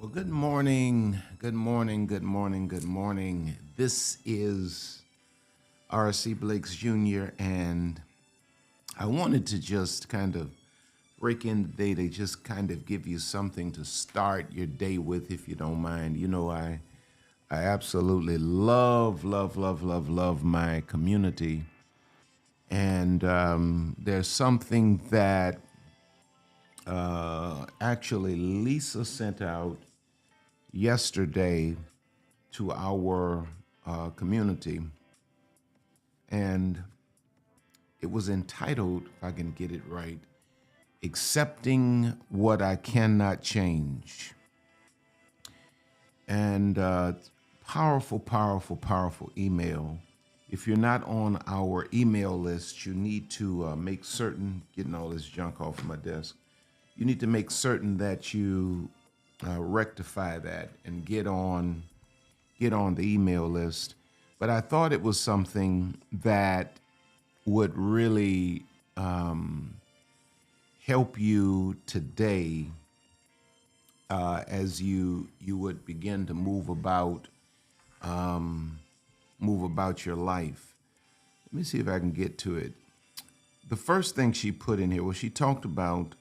Well, good morning, good morning, good morning, good morning. This is RC Blakes Jr. and I wanted to just kind of break in the day to just kind of give you something to start your day with, if you don't mind. You know, I absolutely love my community, and there's something that actually Lisa sent out yesterday to our community, and it was entitled, if I can get it right, Accepting What I Cannot Change. And powerful email. If you're not on our email list, you need to make certain, getting all this junk off my desk, you need to make certain that you rectify that and get on the email list. But I thought it was something that would really help you today as you would begin to move about your life. Let me see if I can get to it. The first thing she put in here was she talked about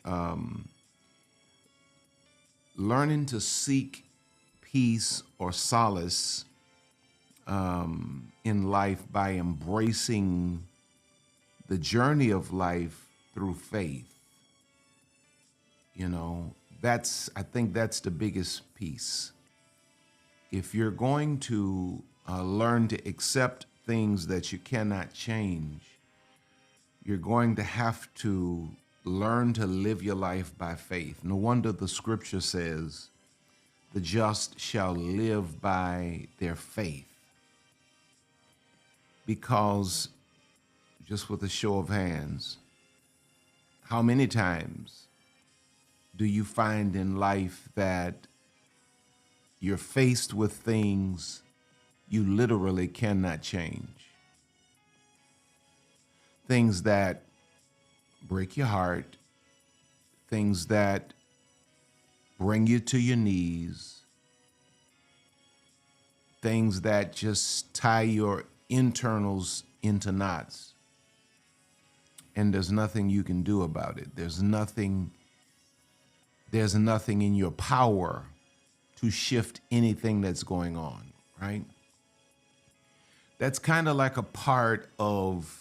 learning to seek peace or solace in life by embracing the journey of life through faith. You know, I think that's the biggest piece. If you're going to learn to accept things that you cannot change, you're going to have to learn to live your life by faith. No wonder the scripture says, the just shall live by their faith. Because, just with a show of hands, how many times do you find in life that you're faced with things you literally cannot change? Things that break your heart, things that bring you to your knees, things that just tie your internals into knots. And there's nothing you can do about it. There's nothing in your power to shift anything that's going on, right? That's kind of like a part of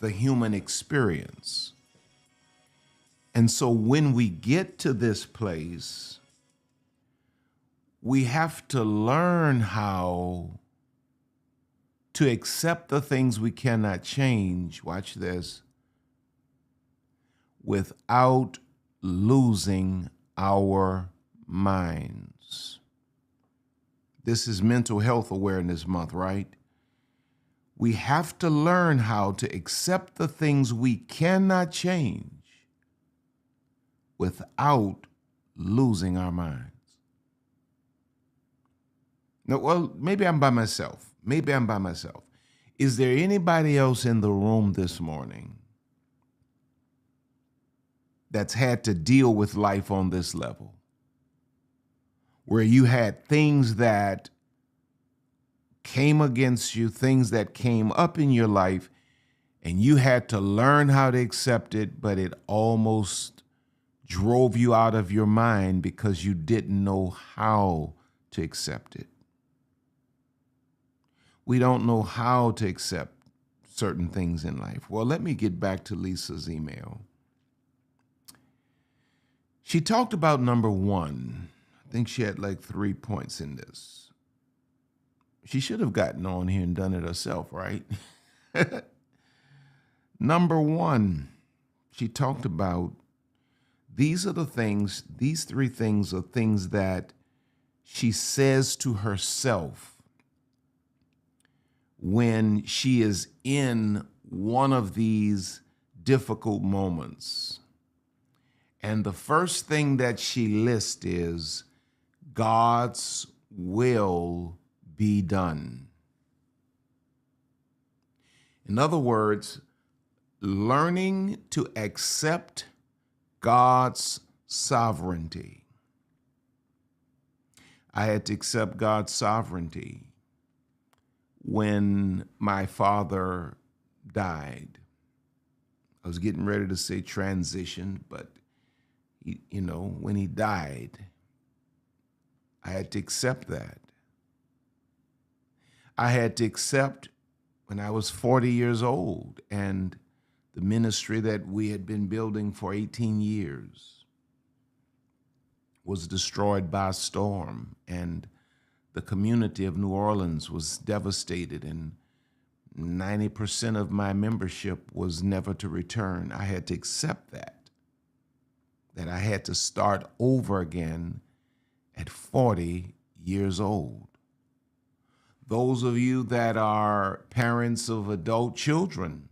the human experience. And so when we get to this place, we have to learn how to accept the things we cannot change, watch this, without losing our minds. This is Mental Health Awareness Month, right? We have to learn how to accept the things we cannot change without losing our minds. No, well, maybe I'm by myself. Is there anybody else in the room this morning that's had to deal with life on this level, where you had things that came against you, things that came up in your life, and you had to learn how to accept it, but it almost drove you out of your mind because you didn't know how to accept it? We don't know how to accept certain things in life. Well, let me get back to Lisa's email. She talked about number one. I think she had like 3 points in this. She should have gotten on here and done it herself, right? Number one, she talked about these 3 things are things that she says to herself when she is in one of these difficult moments. And the first thing that she lists is, God's will be done. In other words, learning to accept God's sovereignty. I had to accept God's sovereignty when my father died. I was getting ready to say transition, but when he died, I had to accept that. I had to accept when I was 40 years old and the ministry that we had been building for 18 years was destroyed by a storm, and the community of New Orleans was devastated, and 90% of my membership was never to return. I had to accept that I had to start over again at 40 years old. Those of you that are parents of adult children,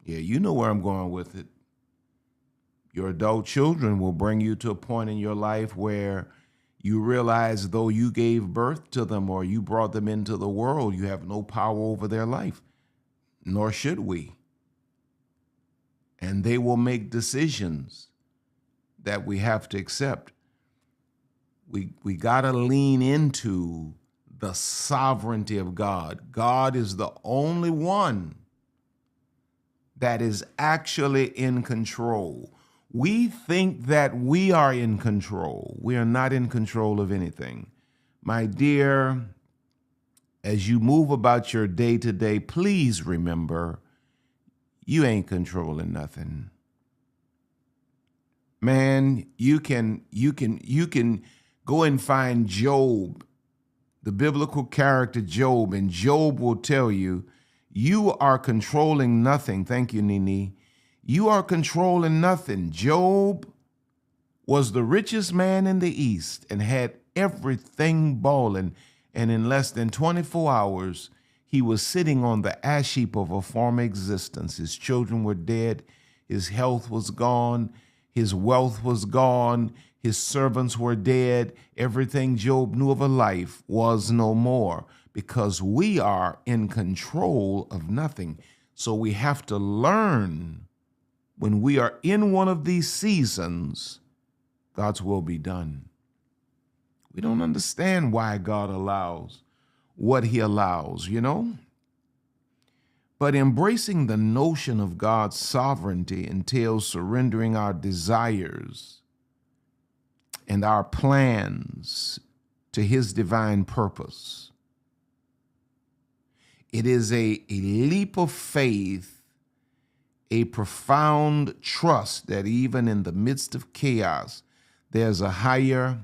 yeah, you know where I'm going with it. Your adult children will bring you to a point in your life where you realize though you gave birth to them or you brought them into the world, you have no power over their life, nor should we. And they will make decisions that we have to accept. We got to lean into the sovereignty of God. God is the only one that is actually in control. We think that we are in control. We are not in control of anything. My dear, as you move about your day to day, please remember, you ain't controlling nothing. Man, you can go and find Job, the biblical character Job, and Job will tell you, you are controlling nothing. Thank you, Nini. You are controlling nothing. Job was the richest man in the East and had everything balling. And in less than 24 hours, he was sitting on the ash heap of a former existence. His children were dead. His health was gone. His wealth was gone. His servants were dead. Everything Job knew of a life was no more, because we are in control of nothing. So we have to learn, when we are in one of these seasons, God's will be done. We don't understand why God allows what he allows, But embracing the notion of God's sovereignty entails surrendering our desires and our plans to his divine purpose. It is a leap of faith, a profound trust that even in the midst of chaos, there's a higher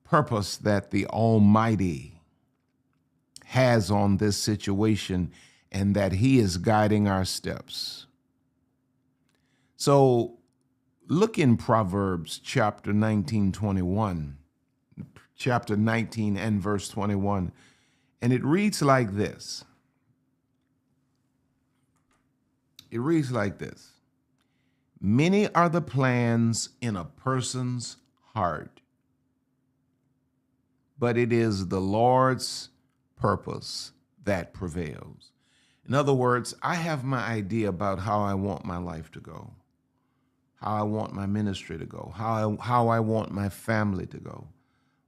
purpose that the Almighty has on this situation, and that he is guiding our steps. So look in Proverbs chapter 19 and verse 21, and it reads like this. It reads like this. Many are the plans in a person's heart, but it is the Lord's purpose that prevails. In other words, I have my idea about how I want my life to go, how I want my ministry to go, how I want my family to go,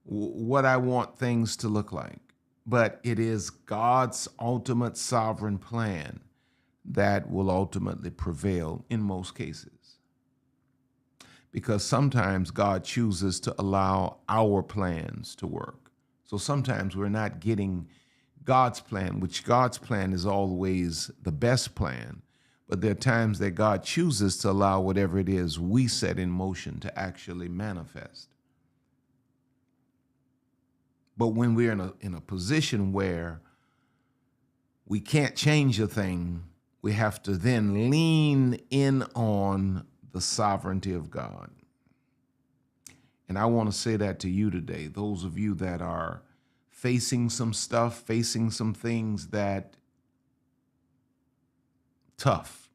what I want things to look like. But it is God's ultimate sovereign plan that will ultimately prevail in most cases. Because sometimes God chooses to allow our plans to work. So sometimes we're not getting God's plan, which God's plan is always the best plan. But there are times that God chooses to allow whatever it is we set in motion to actually manifest. But when we're in a position where we can't change a thing, we have to then lean in on the sovereignty of God. And I want to say that to you today, those of you that are facing some stuff, facing some things that tough,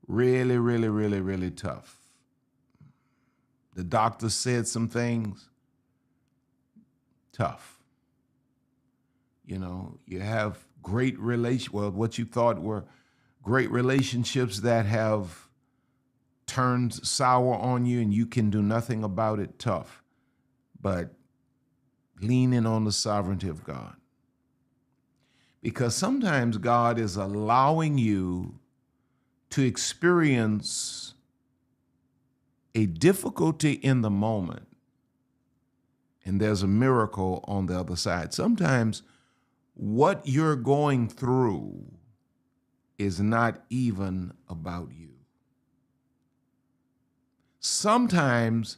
really, really, really, really tough. The doctor said some things, tough. You have what you thought were great relationships that have turns sour on you and you can do nothing about it, tough. But lean in on the sovereignty of God. Because sometimes God is allowing you to experience a difficulty in the moment, and there's a miracle on the other side. Sometimes what you're going through is not even about you. Sometimes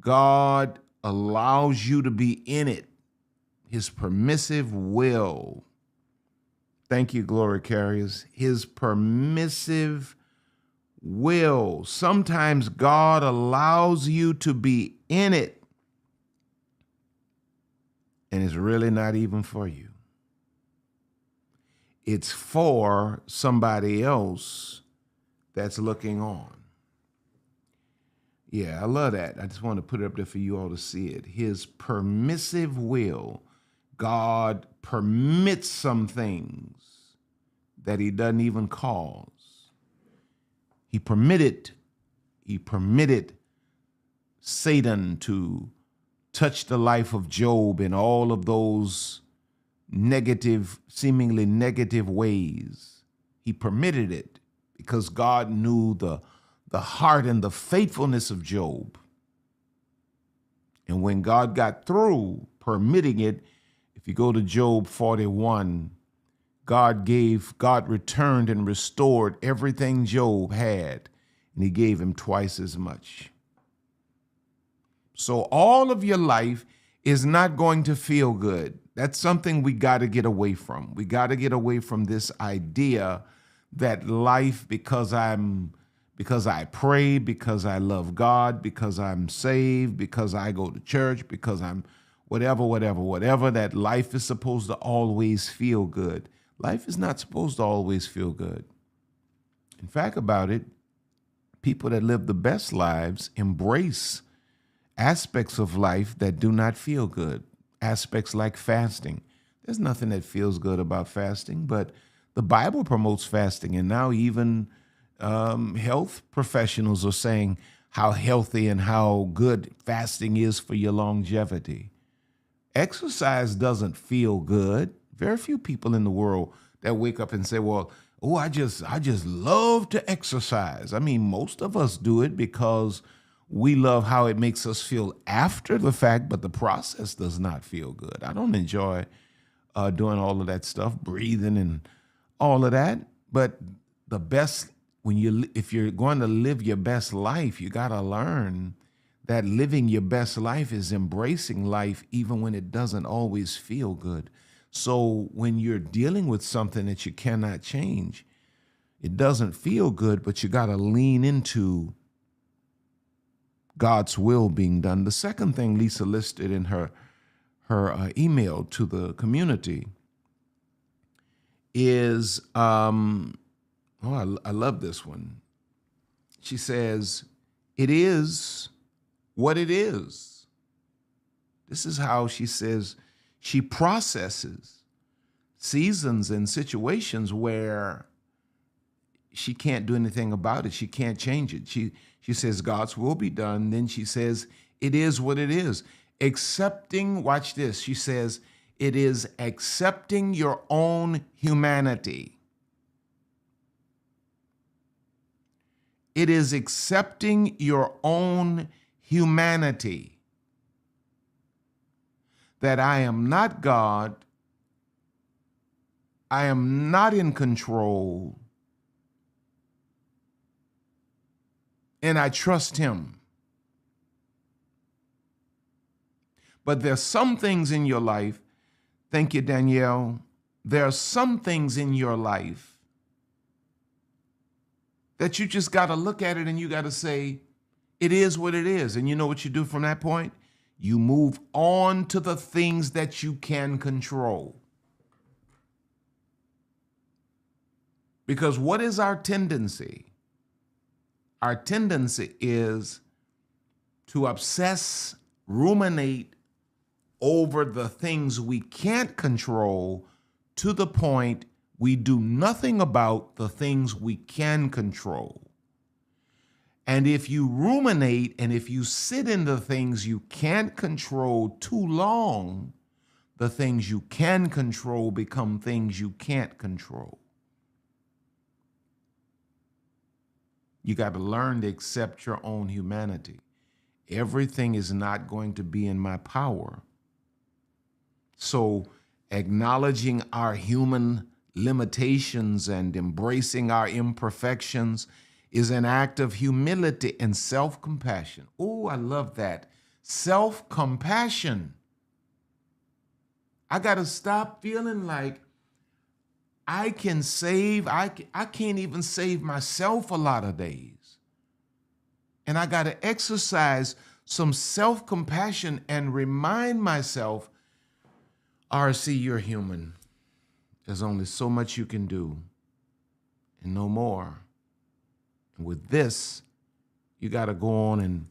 God allows you to be in it, his permissive will. Thank you, glory carriers. His permissive will. Sometimes God allows you to be in it, and it's really not even for you. It's for somebody else that's looking on. Yeah, I love that. I just want to put it up there for you all to see it. His permissive will. God permits some things that he doesn't even cause. He permitted Satan to touch the life of Job in all of those negative, seemingly negative ways. He permitted it because God knew the heart and the faithfulness of Job. And when God got through permitting it, if you go to Job 41, God returned and restored everything Job had, and he gave him twice as much. So all of your life is not going to feel good. That's something we got to get away from. We got to get away from this idea that life, because I pray, because I love God, because I'm saved, because I go to church, because I'm whatever, that life is supposed to always feel good. Life is not supposed to always feel good. In fact, about it, people that live the best lives embrace aspects of life that do not feel good. Aspects like fasting. There's nothing that feels good about fasting, but the Bible promotes fasting, and now even health professionals are saying how healthy and how good fasting is for your longevity. Exercise doesn't feel good. Very few people in the world that wake up and say, well, I just love to exercise. I mean, most of us do it because we love how it makes us feel after the fact, but the process does not feel good. I don't enjoy doing all of that stuff, breathing and all of that. But the best, if you're going to live your best life, you got to learn that living your best life is embracing life even when it doesn't always feel good. So when you're dealing with something that you cannot change, it doesn't feel good, but you got to lean into God's will being done. The second thing Lisa listed in her email to the community is, I love this one. She says, it is what it is. This is how she says she processes seasons and situations where she can't do anything about it. She can't change it. She says, God's will be done. Then she says, it is what it is. Accepting, watch this. She says, it is accepting your own humanity. It is accepting your own humanity. That I am not God. I am not in control. And I trust him. But there's some things in your life, thank you, Danielle, there are some things in your life that you just got to look at it and you got to say, it is what it is. And you know what you do from that point? You move on to the things that you can control. Because what is our tendency? Our tendency is to obsess, ruminate over the things we can't control to the point we do nothing about the things we can control. And if you ruminate and if you sit in the things you can't control too long, the things you can control become things you can't control. You got to learn to accept your own humanity. Everything is not going to be in my power. So acknowledging our human limitations and embracing our imperfections is an act of humility and self-compassion. Oh, I love that. Self-compassion. I got to stop feeling like I can't even save myself a lot of days. And I got to exercise some self-compassion and remind myself, RC, you're human. There's only so much you can do and no more. And with this, you got to go on and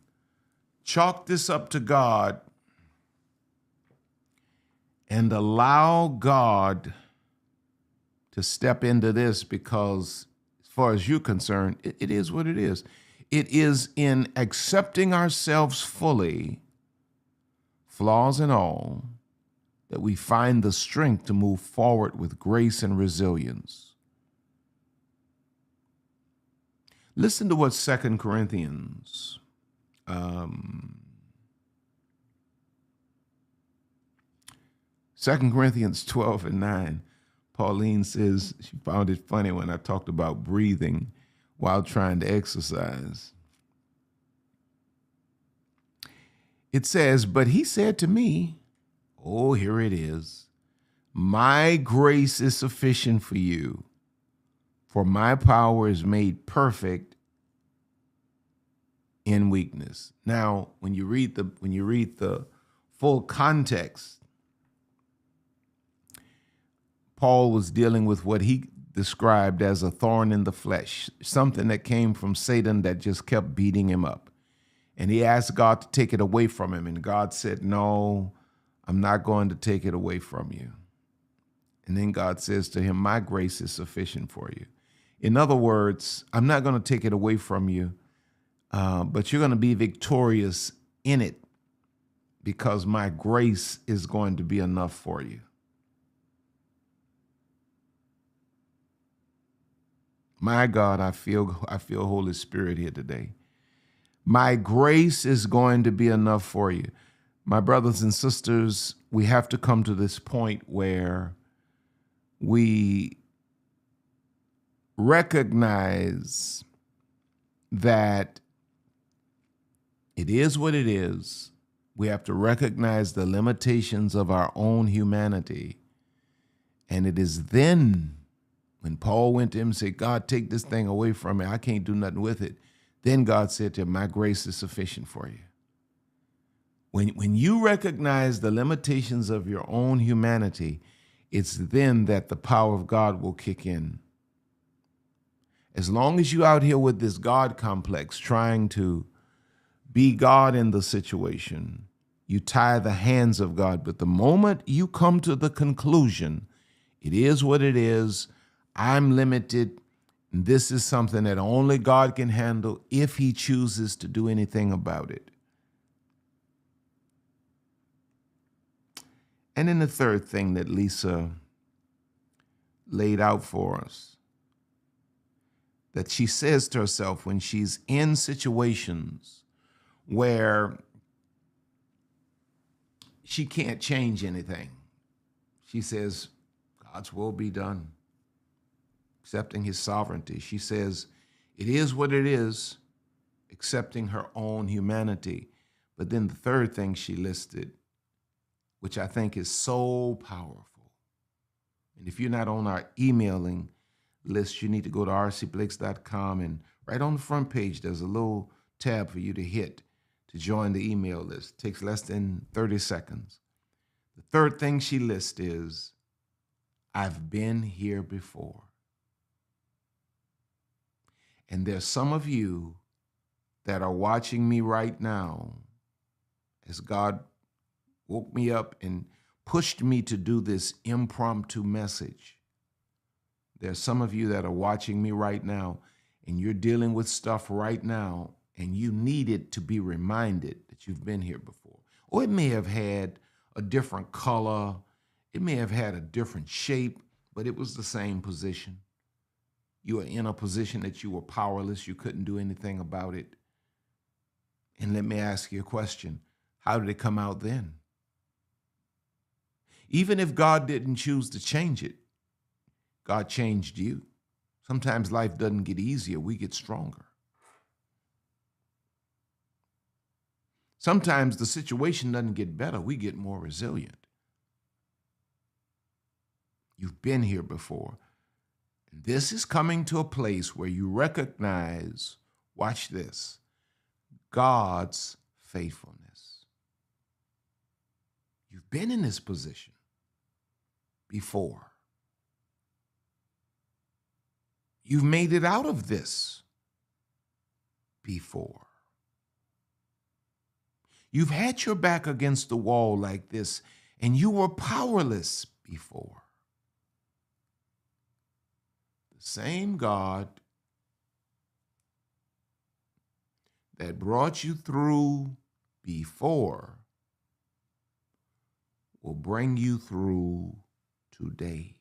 chalk this up to God and allow God to step into this, because as far as you're concerned, it is what it is. It is in accepting ourselves fully, flaws and all, that we find the strength to move forward with grace and resilience. Listen to what 2 Corinthians 2 Corinthians 12:9, Pauline says she found it funny when I talked about breathing while trying to exercise. It says, but he said to me, oh, here it is, my grace is sufficient for you, for my power is made perfect in weakness. Now, when you read the full context, Paul was dealing with what he described as a thorn in the flesh, something that came from Satan that just kept beating him up. And he asked God to take it away from him. And God said, no, I'm not going to take it away from you. And then God says to him, my grace is sufficient for you. In other words, I'm not going to take it away from you, but you're going to be victorious in it because my grace is going to be enough for you. My God, I feel Holy Spirit here today. My grace is going to be enough for you. My brothers and sisters, we have to come to this point where we recognize that it is what it is. We have to recognize the limitations of our own humanity. And it is then when Paul went to him and said, God, take this thing away from me. I can't do nothing with it. Then God said to him, my grace is sufficient for you. When you recognize the limitations of your own humanity, it's then that the power of God will kick in. As long as you're out here with this God complex, trying to be God in the situation, you tie the hands of God. But the moment you come to the conclusion, it is what it is, I'm limited, and this is something that only God can handle if he chooses to do anything about it. And then the third thing that Lisa laid out for us, that she says to herself when she's in situations where she can't change anything, she says, God's will be done, accepting his sovereignty. She says, it is what it is, accepting her own humanity. But then the third thing she listed, which I think is so powerful. And if you're not on our emailing list, you need to go to rcblakes.com, and right on the front page, there's a little tab for you to hit to join the email list. It takes less than 30 seconds. The third thing she lists is, I've been here before. And there's some of you that are watching me right now as God woke me up and pushed me to do this impromptu message. There's some of you that are watching me right now, and you're dealing with stuff right now and you needed to be reminded that you've been here before. Or it may have had a different color. It may have had a different shape, but it was the same position. You were in a position that you were powerless. You couldn't do anything about it. And let me ask you a question. How did it come out then? Even if God didn't choose to change it, God changed you. Sometimes life doesn't get easier. We get stronger. Sometimes the situation doesn't get better. We get more resilient. You've been here before. This is coming to a place where you recognize, watch this, God's faithfulness. You've been in this position before. You've made it out of this before. You've had your back against the wall like this, and you were powerless before. Same God that brought you through before will bring you through today.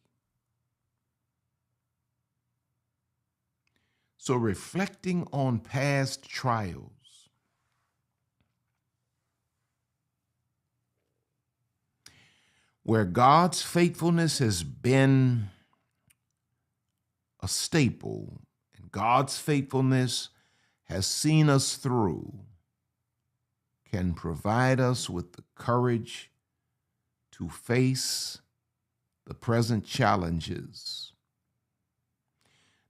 So reflecting on past trials, where God's faithfulness has been a staple, and God's faithfulness has seen us through, can provide us with the courage to face the present challenges.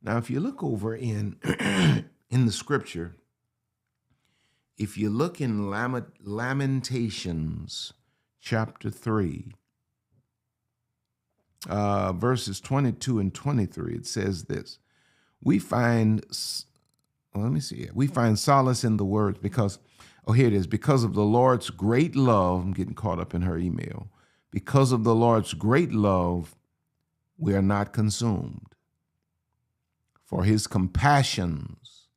Now, if you look over in the scripture, if you look in Lamentations chapter 3, verses 22 and 23, it says this. We find solace in the words because, here it is, because of the Lord's great love, I'm getting caught up in her email. Because of the Lord's great love, we are not consumed. For his compassions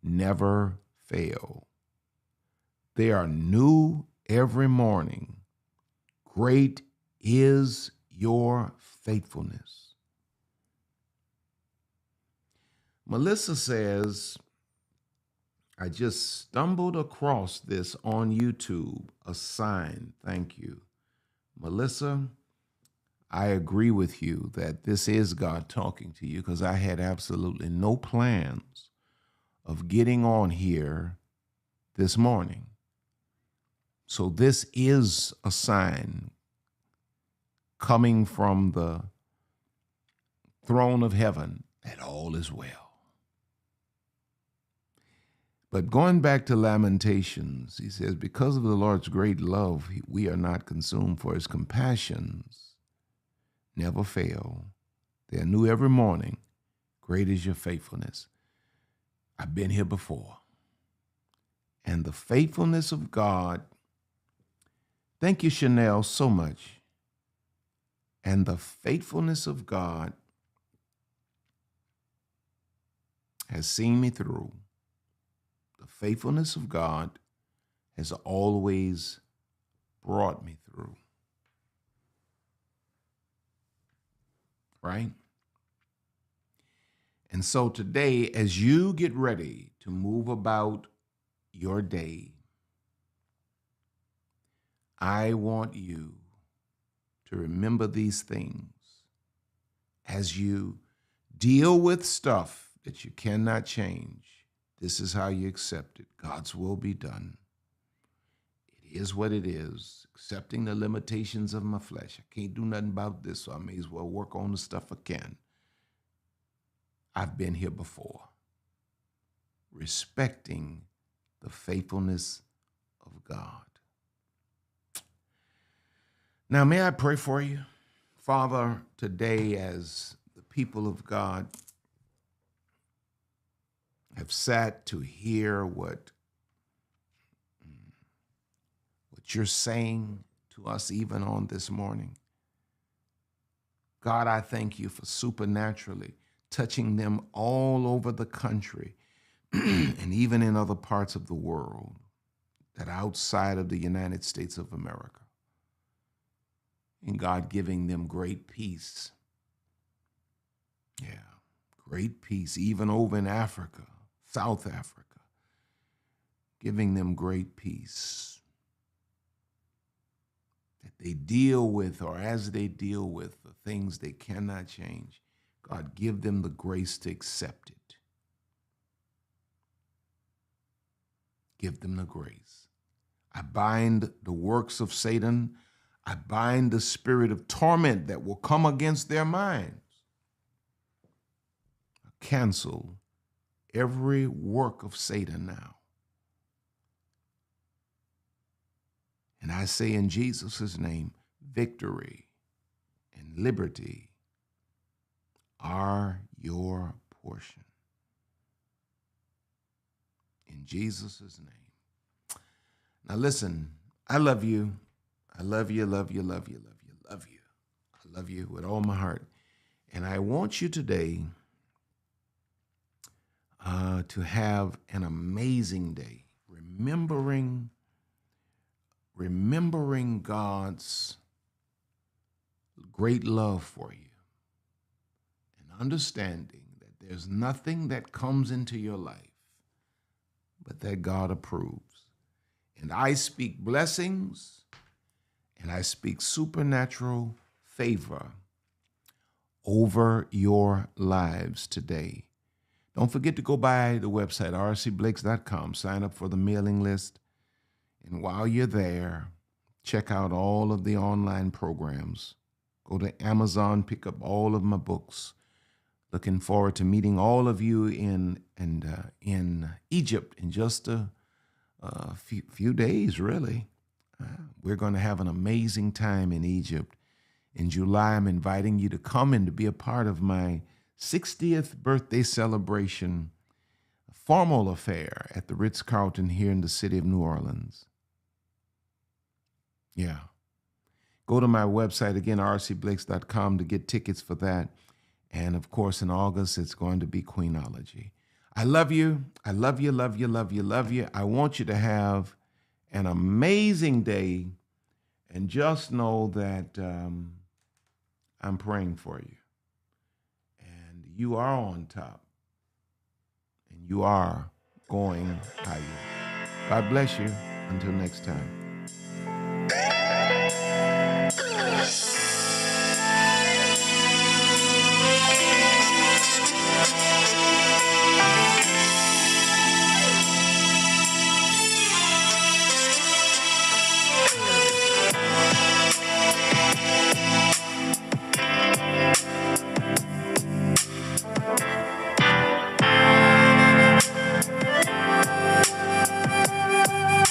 never fail. They are new every morning. Great is your faithfulness. Melissa says, I just stumbled across this on YouTube, a sign. Thank you. Melissa, I agree with you that this is God talking to you, because I had absolutely no plans of getting on here this morning. So this is a sign coming from the throne of heaven that all is well. But going back to Lamentations, he says, because of the Lord's great love, we are not consumed, for his compassions never fail. They are new every morning. Great is your faithfulness. I've been here before. And the faithfulness of God, thank you, Chanel, so much. And the faithfulness of God has seen me through. The faithfulness of God has always brought me through. Right? And so today, as you get ready to move about your day, I want you to remember these things as you deal with stuff that you cannot change. This is how you accept it. God's will be done. It is what it is, accepting the limitations of my flesh. I can't do nothing about this, so I may as well work on the stuff I can. I've been here before. Respecting the faithfulness of God. Now, may I pray for you? Father, today as the people of God have sat to hear what you're saying to us even on this morning, God, I thank you for supernaturally touching them all over the country, and even in other parts of the world that are outside of the United States of America. And God giving them great peace. Yeah, great peace, even over in Africa, South Africa, giving them great peace that they deal with, or as they deal with the things they cannot change. God, give them the grace to accept it. Give them the grace. I bind the works of Satan. I bind the spirit of torment that will come against their minds. I cancel every work of Satan now. And I say in Jesus' name, victory and liberty are your portion. In Jesus' name. Now listen, I love you. I love you, love you, love you, love you, love you. I love you with all my heart. And I want you today to have an amazing day, remembering God's great love for you, and understanding that there's nothing that comes into your life but that God approves. And I speak blessings, and I speak supernatural favor over your lives today. Don't forget to go by the website, rcblakes.com, sign up for the mailing list. And while you're there, check out all of the online programs. Go to Amazon, pick up all of my books. Looking forward to meeting all of you in Egypt in just a few days, really. We're going to have an amazing time in Egypt. In July, I'm inviting you to come and to be a part of my 60th birthday celebration, a formal affair at the Ritz-Carlton here in the city of New Orleans. Yeah. Go to my website, again, rcblakes.com, to get tickets for that. And of course, in August, it's going to be Queenology. I love you. I love you, love you, love you, love you. I want you to have an amazing day. And just know that I'm praying for you. And you are on top. And you are going higher. God bless you. Until next time.